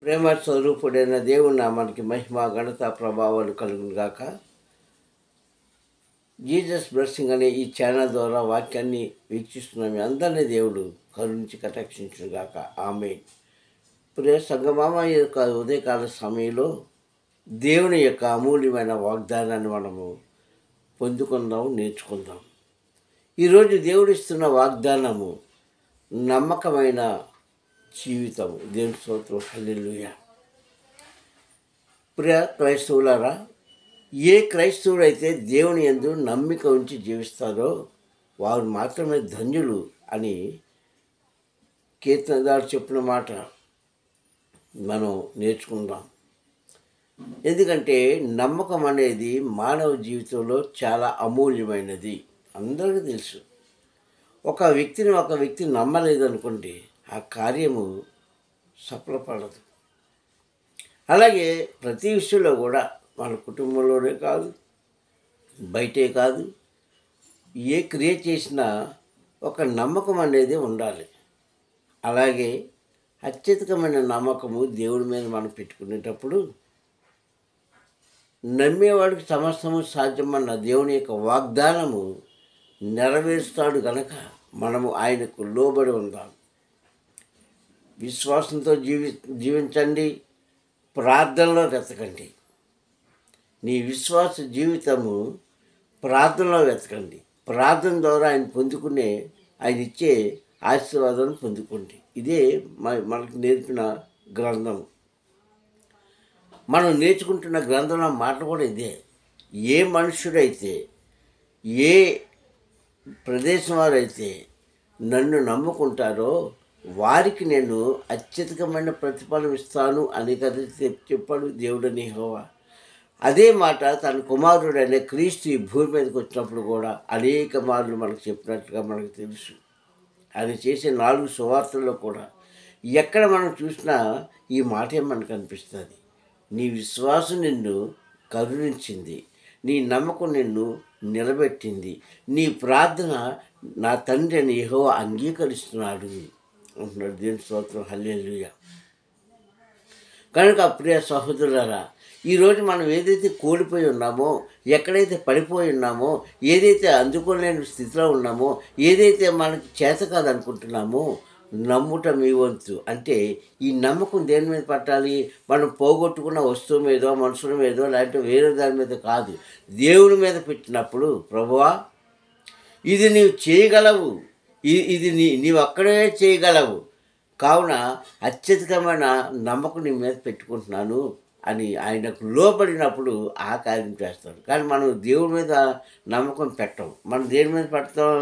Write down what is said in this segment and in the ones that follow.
ప్రేమ స్వరూపుడైన దేవుని నామానికి మహిమ ఘనత ప్రభావాలు కలుగును గాక. జీసస్ బ్లెస్సింగ్ అనే ఈ ఛానల్ ద్వారా వాక్యాన్ని వీక్షిస్తున్న మీ అందరినీ దేవుడు కరుణించి కటాక్షించును గాక. ఆమేన్. ప్రియ సంగమామ ఈ యొక్క ఉదయకాల సమయంలో దేవుని యొక్క అమూల్యమైన వాగ్దానాన్ని మనము పొందుకుందాం, నేర్చుకుందాం. ఈరోజు దేవుడిస్తున్న వాగ్దానము నమ్మకమైన జీవితము. దేవుని స్తోత్రం, హల్లెలూయా. ప్రియ క్రైస్తవులారా, ఏ క్రైస్తవుడైతే దేవుని యందు నమ్మిక ఉంచి జీవిస్తారో వారు మాత్రమే ధన్యులు అని కీర్తనదారు చెప్పిన మాట మనం నేర్చుకుందాం. ఎందుకంటే నమ్మకం అనేది మానవ జీవితంలో చాలా అమూల్యమైనది. అందరికీ తెలుసు. ఒక వ్యక్తి నమ్మలేదనుకోండి, ఆ కార్యము సఫలపడదు. అలాగే ప్రతి విషయంలో కూడా మన కుటుంబంలోనే కాదు, బయటే కాదు, ఏ క్రియ చేసినా ఒక నమ్మకం అనేది ఉండాలి. అలాగే అత్యధికమైన నమ్మకము దేవుడి మీద మనం పెట్టుకునేటప్పుడు నమ్మేవాడికి సమస్తము సాధ్యమన్న దేవుని యొక్క వాగ్దానము నెరవేరుస్తాడు గనక మనము ఆయనకు లోబడి ఉందాం. విశ్వాసంతో జీవించండి, ప్రార్థనలో వెతకండి. నీ విశ్వాస జీవితము ప్రార్థనలో వెతకండి. ప్రార్థన ద్వారా ఆయన ఇచ్చే ఆశీర్వాదాన్ని పొందుకోండి. ఇదే మనకు నేర్పిన గ్రంథం. మనం నేర్చుకుంటున్న గ్రంథంలో మాట కూడా ఇదే. ఏ మనుషుడైతే, ఏ ప్రదేశం వారైతే నన్ను నమ్ముకుంటారో వారికి నేను అత్యధికమైన ప్రతిఫలం ఇస్తాను అని కదా చెప్పాడు దేవుడని యెహోవా. అదే మాట తన కుమారుడైన క్రీస్తు ఈ భూమి మీదకి వచ్చినప్పుడు కూడా అనేక మార్లు మనకు చెప్పినట్టుగా మనకు తెలుసు. ఆయన చేసే 4 సువార్తల్లో కూడా ఎక్కడ మనం చూసినా ఈ మాటే మనకు అనిపిస్తుంది. నీ విశ్వాసం నిన్ను కరుణించింది, నీ నమ్మకం నిన్ను నిలబెట్టింది, నీ ప్రార్థన నా తండ్రి అని యెహోవా అంగీకరిస్తున్నాడు అంటున్నాడు. దేవుని స్తోత్రం, హల్లెలూయా. కనుక ప్రియ సహోదరులారా, ఈరోజు మనం ఏదైతే కోల్పోయి ఉన్నామో, ఎక్కడైతే పడిపోయి ఉన్నామో, ఏదైతే అందుకోలేని స్థితిలో ఉన్నామో, ఏదైతే మనకి చేత కాదనుకుంటున్నామో నమ్ముట మీ వంతు. అంటే ఈ నమ్మకం దేని మీద పట్టాలి? మనం పోగొట్టుకున్న వస్తువు మీదో, మనుషుల మీదో, లేదంటే వేరే దాని మీద కాదు, దేవుని మీద పెట్టినప్పుడు ప్రభువా ఇది నీవు చేయగలవు, ఇది నీవు అక్కడే చేయగలవు, కావున అత్యధికమైన నమ్మకం నీ మీద పెట్టుకుంటున్నాను అని ఆయనకు లోబడినప్పుడు ఆ కార్యం చేస్తాడు. కానీ మనం దేవుడి మీద నమ్మకం పెట్టం. మనం దేని మీద పెడతాం?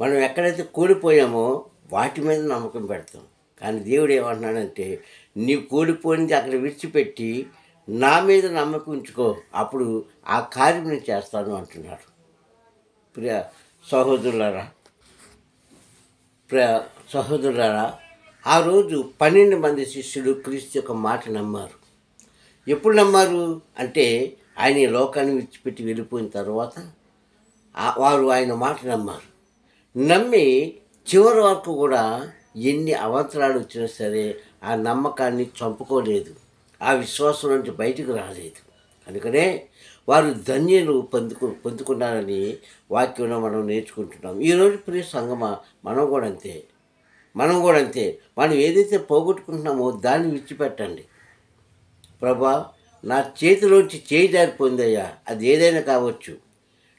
మనం ఎక్కడైతే కూలిపోయామో వాటి మీద నమ్మకం పెడతాం. కానీ దేవుడు ఏమంటున్నాడంటే, నీవు కూలిపోయింది అక్కడ విడిచిపెట్టి నా మీద నమ్మకం ఉంచుకో, అప్పుడు ఆ కార్యం నేను చేస్తాను అంటున్నాడు. ప్రియ సహోదరులారా, ఆ రోజు 12 మంది శిష్యులు క్రీస్తు యొక్క మాట నమ్మారు. ఎప్పుడు నమ్మారు అంటే ఆయన ఈ లోకాన్ని విడిచిపెట్టి వెళ్ళిపోయిన తర్వాత వారు ఆయన మాట నమ్మారు. నమ్మి చివరి వరకు కూడా ఎన్ని అవాంతరాలు వచ్చినా సరే ఆ నమ్మకాన్ని చంపుకోలేదు, ఆ విశ్వాసం నుంచి బయటకు రాలేదు. అందుకనే వారు ధన్యులు పొందుకున్నారని వాక్యంలో మనం నేర్చుకుంటున్నాం. ఈరోజు ప్రియ సంగమా, మనం కూడా అంతే. మనం ఏదైతే పోగొట్టుకుంటున్నామో దాన్ని విడిచిపెట్టండి. ప్రభా, నా చేతిలోంచి చేయి జారిపోయిందయ్యా, అది ఏదైనా కావచ్చు,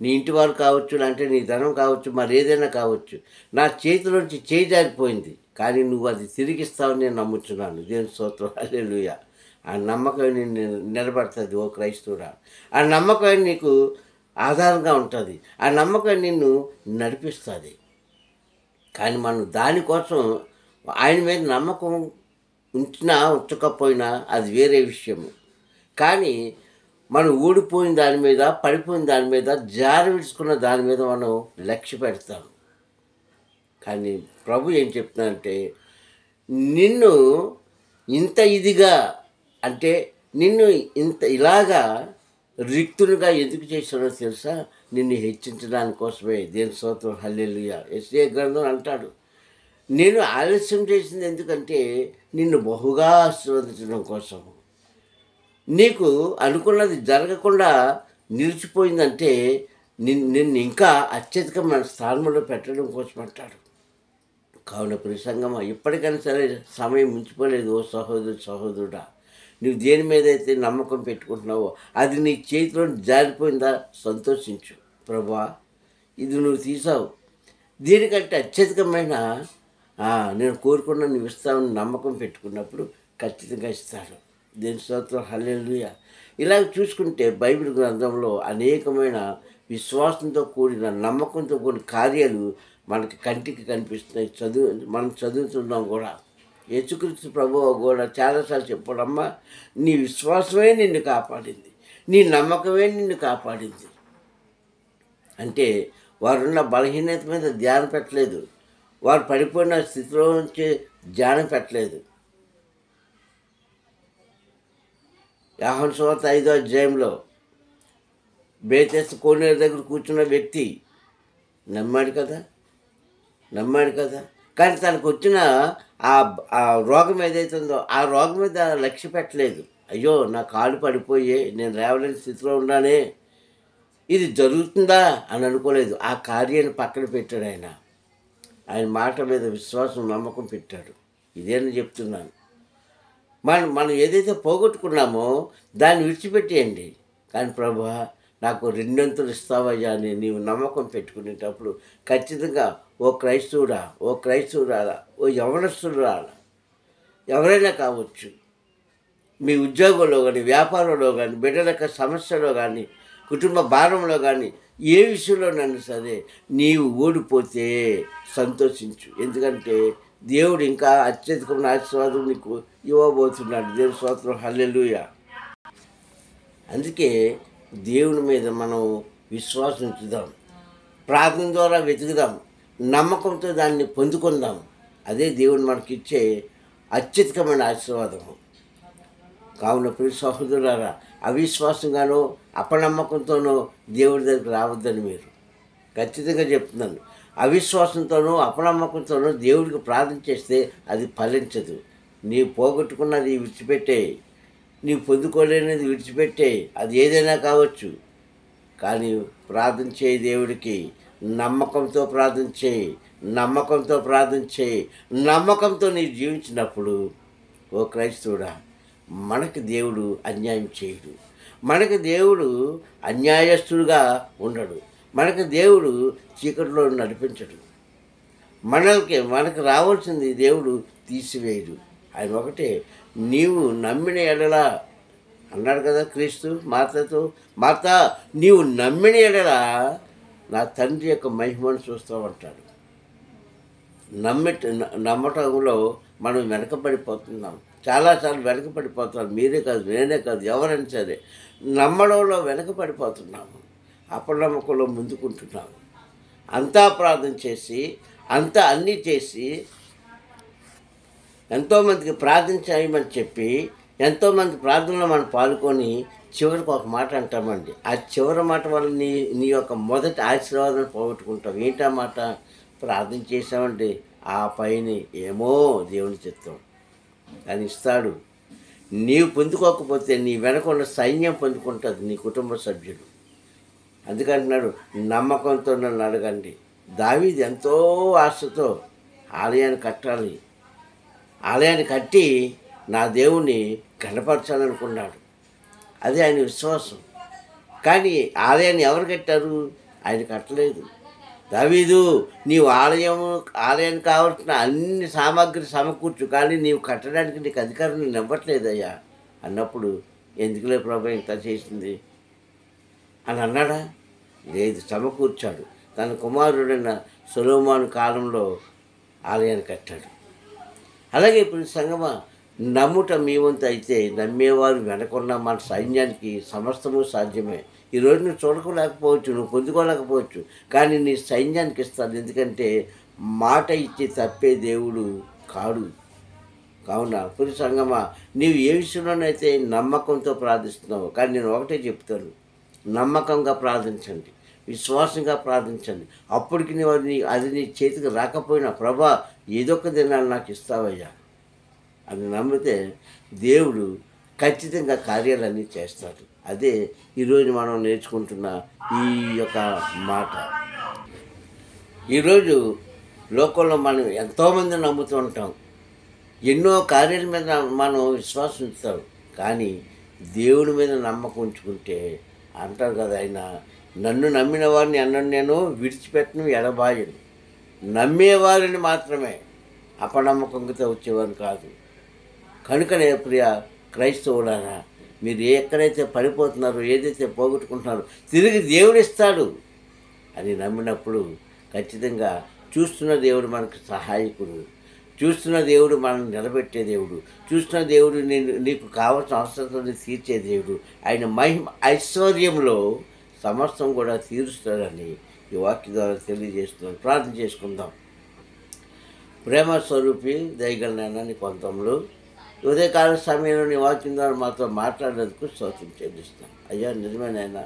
నీ ఇంటి వారు కావచ్చు, లేదంటే నీ ధనం కావచ్చు, మరి ఏదైనా కావచ్చు, నా చేతిలోంచి చేయి జారిపోయింది, కానీ నువ్వు అది తిరిగిస్తావని నేను నమ్ముతున్నాను. దేవుని స్తోత్రం, హల్లెలూయా. ఆ నమ్మకం నిన్ను నిలబడుతుంది. ఓ క్రైస్తవుడా, ఆ నమ్మకం నీకు ఆధారంగా ఉంటుంది, ఆ నమ్మకం నిన్ను నడిపిస్తుంది. కానీ మనం దానికోసం ఆయన మీద నమ్మకం ఉంచినా ఉంచకపోయినా అది వేరే విషయము. కానీ మనం ఊడిపోయిన దాని మీద, పడిపోయిన దాని మీద, జారి విడుచుకున్న దాని మీద మనం లక్ష్య పెడతాం. కానీ ప్రభు ఏం చెప్తున్నాడంటే, నిన్ను ఇంత ఇదిగా, అంటే నిన్ను ఇలాగా రిక్తునిగా ఎందుకు చేశాడో తెలుసా? నిన్ను హెచ్చించడానికి కోసమే. దేవుని స్తోత్రం, హల్లెలూయా. యెషయా గ్రంథం అంటాడు, నేను ఆలస్యం చేసింది ఎందుకంటే నిన్ను బహుగా ఆశీర్వదించడం కోసం. నీకు అనుకున్నది జరగకుండా నిలిచిపోయిందంటే నిన్ను ఇంకా అత్యధికమైన స్థానంలో పెట్టడం కోసం అంటాడు. కావున ప్రియ సంగమా, ఇప్పటికైనా సరే సమయం మించిపోలేదు. ఓ సహోదరు సహోదరుడా, నువ్వు దేని మీద అయితే నమ్మకం పెట్టుకుంటున్నావో అది నీ చేతిలో జారిపోయిందా, సంతోషించు. ప్రభువా, ఇది నువ్వు తీసావు, దీనికంటే అత్యధికమైన నేను కోరుకున్న నువ్వు ఇస్తావని నమ్మకం పెట్టుకున్నప్పుడు ఖచ్చితంగా ఇస్తాడు. దేని స్తోత్రం, హల్లెలూయా. ఇలా చూసుకుంటే బైబిల్ గ్రంథంలో అనేకమైన విశ్వాసంతో కూడిన నమ్మకంతో కూడిన కార్యాలు మనకి కంటికి కనిపిస్తున్నాయి. మనం చదువుతున్నాం కూడా. యేసుక్రీస్తు ప్రభువు కూడా చాలాసార్లు చెప్పాడమ్మా, నీ విశ్వాసమే నిన్ను కాపాడింది, నీ నమ్మకమే నిన్ను కాపాడింది. అంటే వారున్న బలహీనత మీద ధ్యానం పెట్టలేదు, వారు పడిపోయిన స్థితిలో నుంచి ధ్యానం పెట్టలేదు. యోహాను సువార్త 5వ అధ్యాయంలో బేతెస్తు కోనేరు దగ్గర కూర్చున్న వ్యక్తి నమ్మాడు కదా. కానీ తనకు వచ్చిన ఆ రోగం ఏదైతే ఉందో ఆ రోగం మీద లక్ష్య పెట్టలేదు. అయ్యో, నా కాళ్ళు పడిపోయే, నేను లేవలేని స్థితిలో ఉన్నానే, ఇది జరుగుతుందా అని అనుకోలేదు. ఆ కార్యాన్ని పక్కన పెట్టాడు. ఆయన మాట మీద విశ్వాసం, నమ్మకం పెట్టాడు. ఇదేనని చెప్తున్నాను. మనం ఏదైతే పోగొట్టుకున్నామో దాన్ని విడిచిపెట్టేయండి. కానీ ప్రభువా, నాకు రెండంతలు ఇస్తావయ్యా అని నీవు నమ్మకం పెట్టుకునేటప్పుడు ఖచ్చితంగా ఓ క్రైస్తవురాలా, ఓ యవనస్తురాలా, ఎవరైనా కావచ్చు, మీ ఉద్యోగంలో కానీ, వ్యాపారంలో కానీ, బిడ్డల యొక్క సమస్యలో కానీ, కుటుంబ భారంలో కానీ, ఏ విషయంలోనైనా సరే నీవు ఓడిపోతే సంతోషించు. ఎందుకంటే దేవుడు ఇంకా అత్యధికమైన ఆశీర్వాదం నీకు ఇవ్వబోతున్నాడు. దేవుని స్తోత్రం, హల్లెలూయా. అందుకే దేవుని మీద మనం విశ్వాసం ఉంచుదాం, ప్రార్థన ద్వారా వెతుకుదాం, నమ్మకంతో దాన్ని పొందుకుందాం. అదే దేవుడు మనకిచ్చే అత్యధికమైన ఆశీర్వాదము. కావున ప్రియ సహోదరులారా, అవిశ్వాసంగానో అపనమ్మకంతోనో దేవుడి దగ్గరికి రావద్దని మీరు ఖచ్చితంగా చెప్తున్నాను. అవిశ్వాసంతోనో అపనమ్మకంతోనో దేవుడికి ప్రార్థన చేస్తే అది ఫలించదు. నీవు పోగొట్టుకున్నది విడిచిపెట్టే, నీవు పొందుకోలేనిది విడిచిపెట్టే, అది ఏదైనా కావచ్చు. కానీ ప్రార్థన చేయి, దేవుడికి నమ్మకంతో ప్రార్థన చేయి, నమ్మకంతో నీవు జీవించినప్పుడు ఓ క్రైస్తవుడా, మనకి దేవుడు అన్యాయం చేయడు, మనకి దేవుడు అన్యాయస్తుడుగా ఉండడు, మనకి దేవుడు చీకటిలో నడిపించడు, మనకు రావాల్సింది దేవుడు తీసివేయడు. ఆయన ఒకటే, నీవు నమ్మిన ఎడల అన్నాడు కదా క్రీస్తు మార్తతో, మార్త, నీవు నమ్మిన ఎడల నా తండ్రి యొక్క మహిమను చూస్తామంటాడు. నమ్మటంలో మనం వెనకబడిపోతున్నాం, చాలాసార్లు వెనకబడిపోతున్నాం. మీరే కాదు, నేనే కాదు, ఎవరైనా సరే నమ్మడంలో వెనకబడిపోతున్నాము, అపనమ్మకంలో ముందుకుంటున్నాము. అంతా ప్రార్థన చేసి, అన్నీ చేసి, ఎంతోమందికి ప్రార్థన చేయమని చెప్పి, ఎంతోమంది ప్రార్థనలో మనం పాల్గొని చివరికి ఒక మాట అంటామండి. ఆ చివరి మాట వల్ల నీ యొక్క మొదటి ఆశీర్వాదాన్ని పోగొట్టుకుంటాం. ఏంటా మాట? ప్రార్థన చేసామండి, ఆ పైన ఏమో దేవుని చిత్తం అని ఇస్తాడు. నీవు పొందుకోకపోతే నీ వెనక ఉన్న సైన్యం పొందుకుంటుంది, నీ కుటుంబ సభ్యులు. అందుకంటున్నాడు, నమ్మకంతో నన్ను అడగండి. దావీదు ఎంతో ఆశతో ఆలయాన్ని కట్టాలి, ఆలయాన్ని కట్టి నా దేవుణ్ణి గణపరచాలనుకున్నాడు. అదే ఆయన విశ్వాసం. కానీ ఆలయాన్ని ఎవరు కట్టారు? ఆయన కట్టలేదు. దావీదు, నీవు ఆలయానికి కావాల్సిన అన్ని సామాగ్రి సమకూర్చు, కానీ నీవు కట్టడానికి నీకు అధికారం నేను ఇవ్వట్లేదయ్యా అన్నప్పుడు, ఎందుకులే ప్రభు ఇంత చేసింది అని అన్నాడా? లేదు, సమకూర్చాడు. తన కుమారుడైన సొలొమోను కాలంలో ఆలయాన్ని కట్టాడు. అలాగే ఇప్పుడు సంగమా, నమ్ముట మీ వంతు అయితే నమ్మేవారు వెనకున్న మన సైన్యానికి సమస్తము సాధ్యమే. ఈరోజు నువ్వు చూడలేకపోవచ్చు, నువ్వు పొందుకోలేకపోవచ్చు, కానీ నీ సైన్యానికి ఇస్తాను. ఎందుకంటే మాట ఇచ్చి తప్పే దేవుడు కాడు. కావున పురుష సంగమా, నీవు ఏ విషయంలోనైతే నమ్మకంతో ప్రార్థిస్తున్నావు, కానీ నేను ఒకటే చెప్తాను, నమ్మకంగా ప్రార్థించండి, విశ్వాసంగా ప్రార్థించండి. అప్పటికి అది నీ చేతికి రాకపోయినా, ప్రభా ఏదో ఒక దినాన్ని నాకు ఇస్తావయ్యా అని నమ్మితే దేవుడు ఖచ్చితంగా కార్యాలన్నీ చేస్తాడు. అదే ఈరోజు మనం నేర్చుకుంటున్న ఈ యొక్క మాట. ఈరోజు లోకంలో మనం ఎంతోమంది నమ్ముతూ ఉంటాం, ఎన్నో కార్యాల మీద మనం విశ్వాసం ఉంచుతాం. కానీ దేవుడి మీద నమ్మకం ఉంచుకుంటే అంటారు కదా ఆయన, నన్ను నమ్మిన వారిని అన్నను నేను విడిచిపెట్టను, ఎడబాయను. నమ్మేవారిని మాత్రమే, అపనమ్మకంతో వచ్చేవారు కాదు. కనుకనే ప్రియ క్రైస్తవులారా, మీరు ఎక్కడైతే పడిపోతున్నారో, ఏదైతే పోగొట్టుకుంటున్నారో తిరిగి దేవుడిస్తాడు అని నమ్మినప్పుడు ఖచ్చితంగా చూస్తున్న దేవుడు మనకు సహాయకుడు, చూస్తున్న దేవుడు మనల్ని నిలబెట్టే దేవుడు, చూస్తున్న దేవుడు నీకు కావాల్సిన అవసరాలను తీర్చే దేవుడు. ఆయన మహిమ ఐశ్వర్యంలో సమస్తం కూడా తీరుస్తాడని ఈ వాక్య ద్వారా తెలియజేస్తున్నాను. ప్రార్థన చేసుకుందాం. ప్రేమ స్వరూపి దయగలనైనా నీ కొంతంలో ఉదయకాల సమయంలో నీ వాక్యం ద్వారా మాతో మాట్లాడేందుకు స్తోత్రం చెల్లిస్తాం. అయ్యా నిజమేనైనా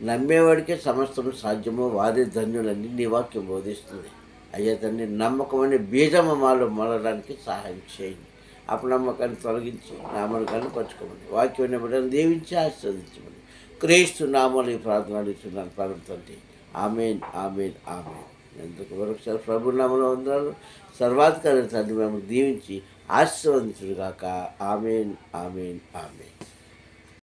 నమ్మేవాడికే సమస్తం సాధ్యమో వారి ధన్యులన్నీ నీ వాక్యం బోధిస్తుంది. అయ్యా తండ్రి, నమ్మకం అనే బీజము మాలో మొలడానికి సహాయం చేయండి. అపనమ్మకాన్ని తొలగించి నామను కనుపరచుకోమని, వాక్యం బిడ్డను దీవించి ఆశీర్వదించమని క్రీస్తు నామలు ఈ ప్రార్థన అడుగుతున్నాను పరమ తండ్రి. ఆమేన్, ఆమేన్, ఆమేన్. ఎందుకు మరొకసారి ప్రభు నామములో వందనాలు. సర్వాధికారి తండ్రి మేము దీవించి ఆశీర్వదించుగాక. ఆమేన్, ఆమేన్, ఆమేన్.